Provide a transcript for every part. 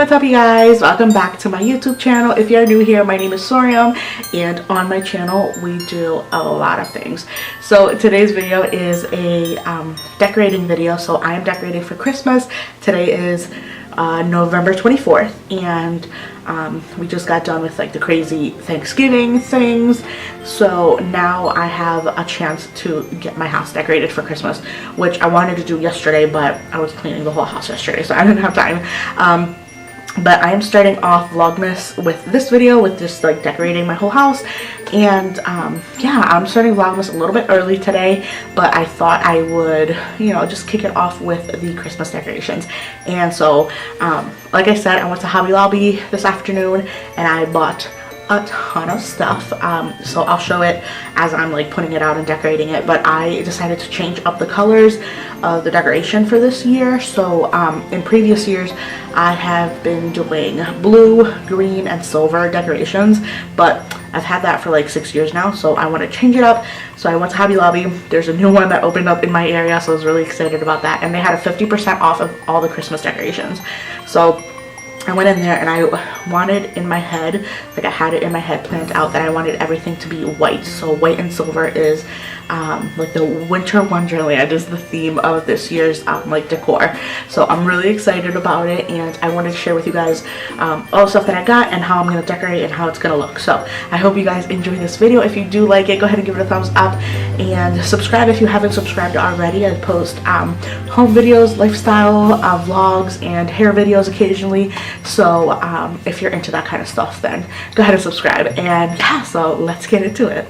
what's up you guys? Welcome back to my YouTube channel. If you're new here, my name is Sorium, and on my channel we do a lot of things. So today's video is a decorating video. So I am decorating for Christmas. Today is November 24th, and we just got done with like the crazy Thanksgiving things, so now I have a chance to get my house decorated for Christmas, which I wanted to do yesterday, but I was cleaning the whole house yesterday, so I didn't have time. But I am starting off Vlogmas with this video, with just like decorating my whole house. And yeah, I'm starting Vlogmas a little bit early today, but I thought I would, you know, just kick it off with the Christmas decorations. And so, like I said, I went to Hobby Lobby this afternoon and I bought a ton of stuff, so I'll show it as I'm like putting it out and decorating it. But I decided to change up the colors of the decoration for this year. So in previous years I have been doing blue, green, and silver decorations, but I've had that for like 6 years now, so I want to change it up. So I went to Hobby Lobby. There's a new one that opened up in my area, so I was really excited about that, and they had a 50% off of all the Christmas decorations. So I went in there and I wanted in my head, like I had it in my head planned out, that I wanted everything to be white. So white and silver is like the Winter Wonderland is the theme of this year's like decor. So I'm really excited about it, and I wanted to share with you guys all the stuff that I got and how I'm going to decorate and how it's going to look. So I hope you guys enjoy this video. If you do like it, go ahead and give it a thumbs up and subscribe if you haven't subscribed already. I post home videos, lifestyle vlogs, and hair videos occasionally. So if you're into that kind of stuff, then go ahead and subscribe. And yeah, so let's get into it.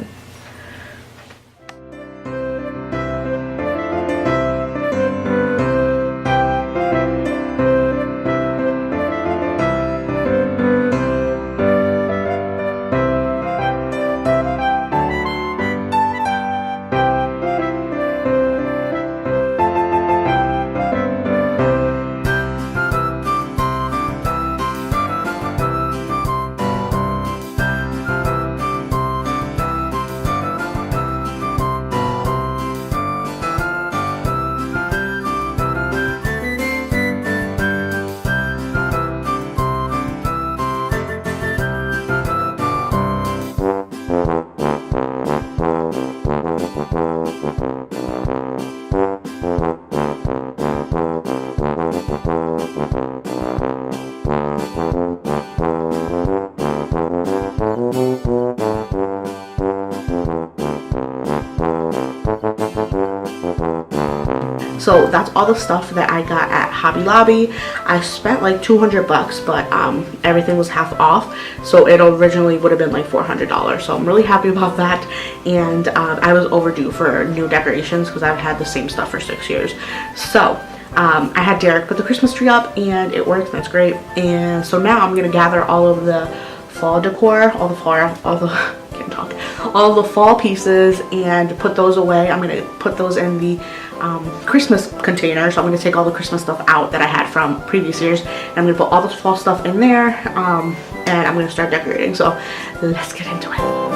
So that's all the stuff that I got at Hobby Lobby. I spent like 200 bucks, but everything was half off, so it originally would have been like $400. So I'm really happy about that, and I was overdue for new decorations because I've had the same stuff for 6 years. So I had Derek put the Christmas tree up and it worked. That's great. And so now I'm gonna gather all of the fall decor, all the fall pieces, and put those away. I'm gonna put those in the Christmas container. So I'm gonna take all the Christmas stuff out that I had from previous years, and I'm gonna put all the fall stuff in there, and I'm gonna start decorating. So let's get into it.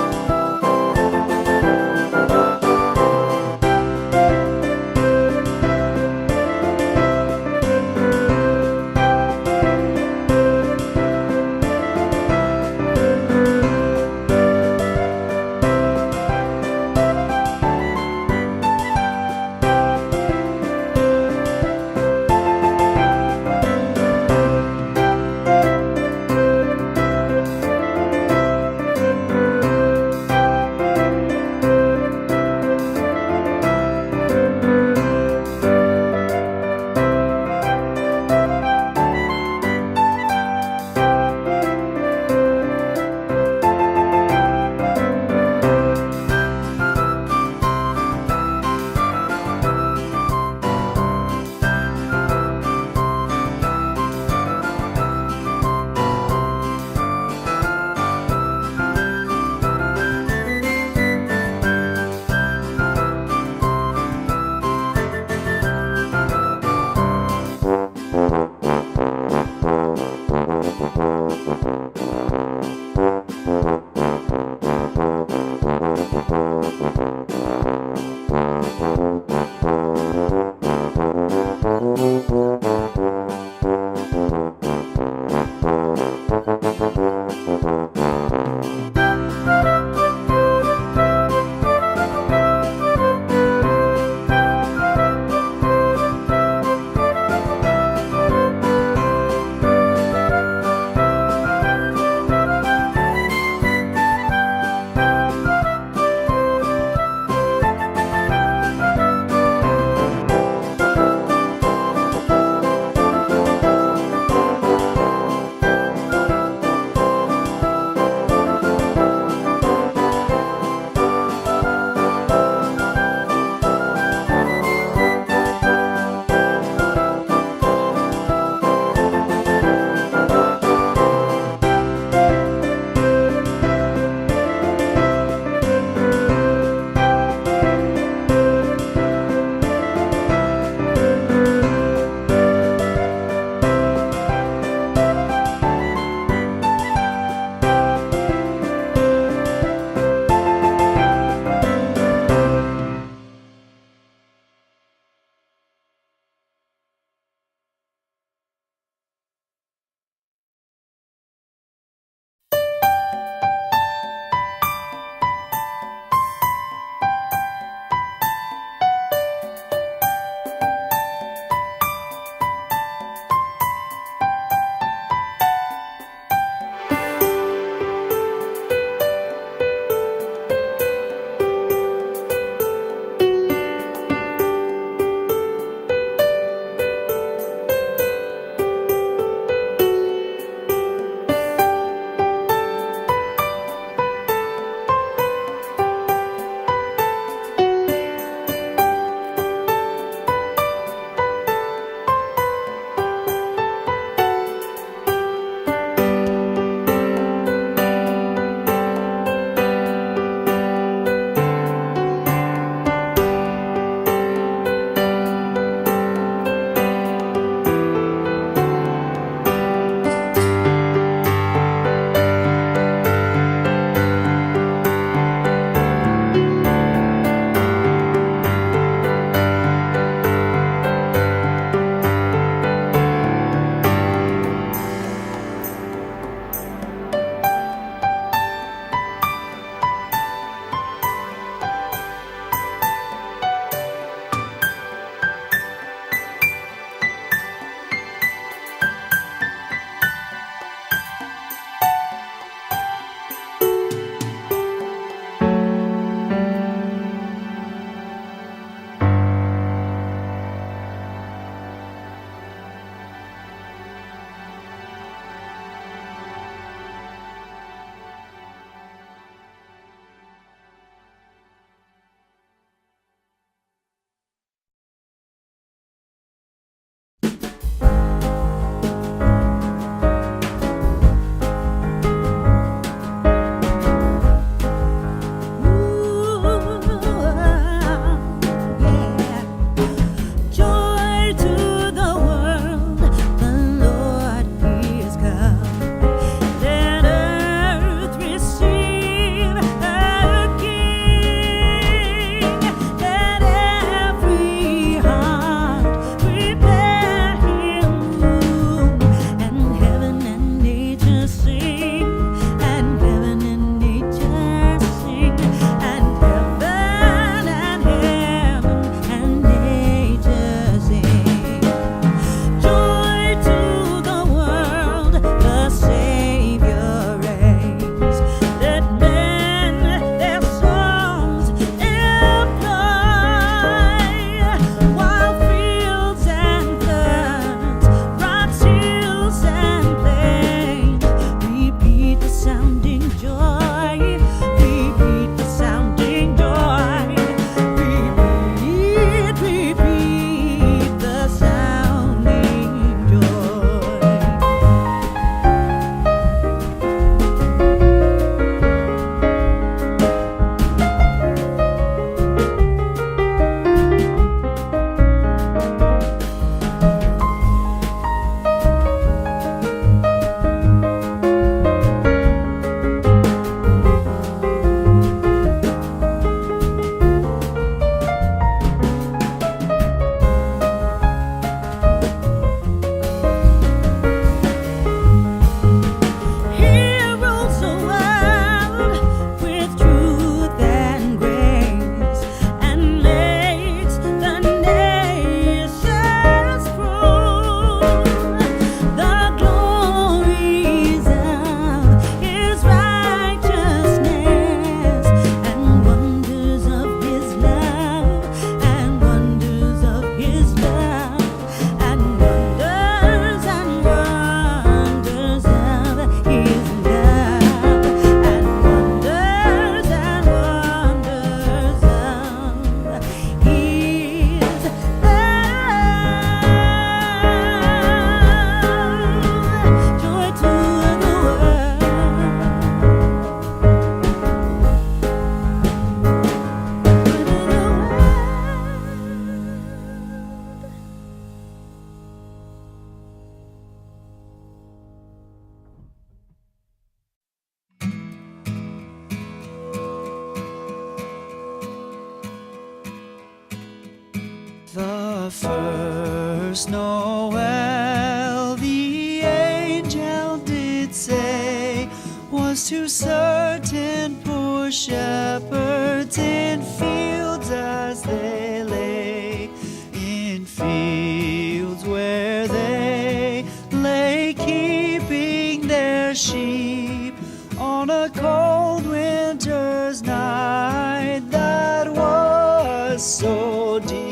The first Noel, the angel did say, was to certain poor shepherds in fields as they lay, in fields where they lay keeping their sheep on a cold winter's night that was so deep.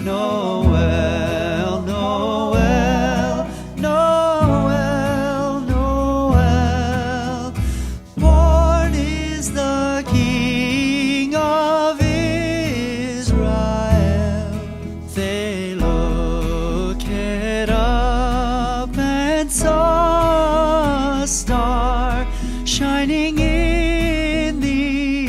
Noel, Noel, Noel, Noel, born is the King of Israel. They looked up and saw a star shining in the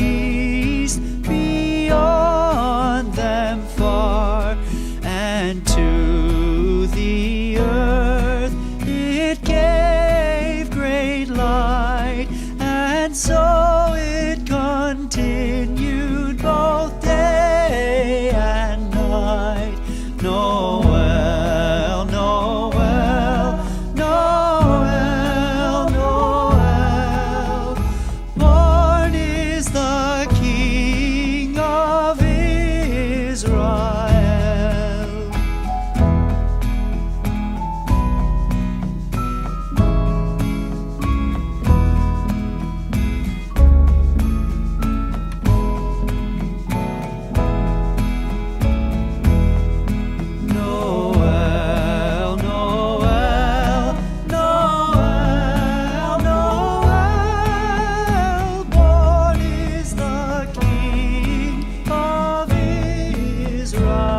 east beyond them far, and to the earth it gave great light, and so it continued both day and night. Noel, Noel, Noel, Noel, born is the King of Israel. Noel, Noel, Noel, Noel, born is the King of Israel.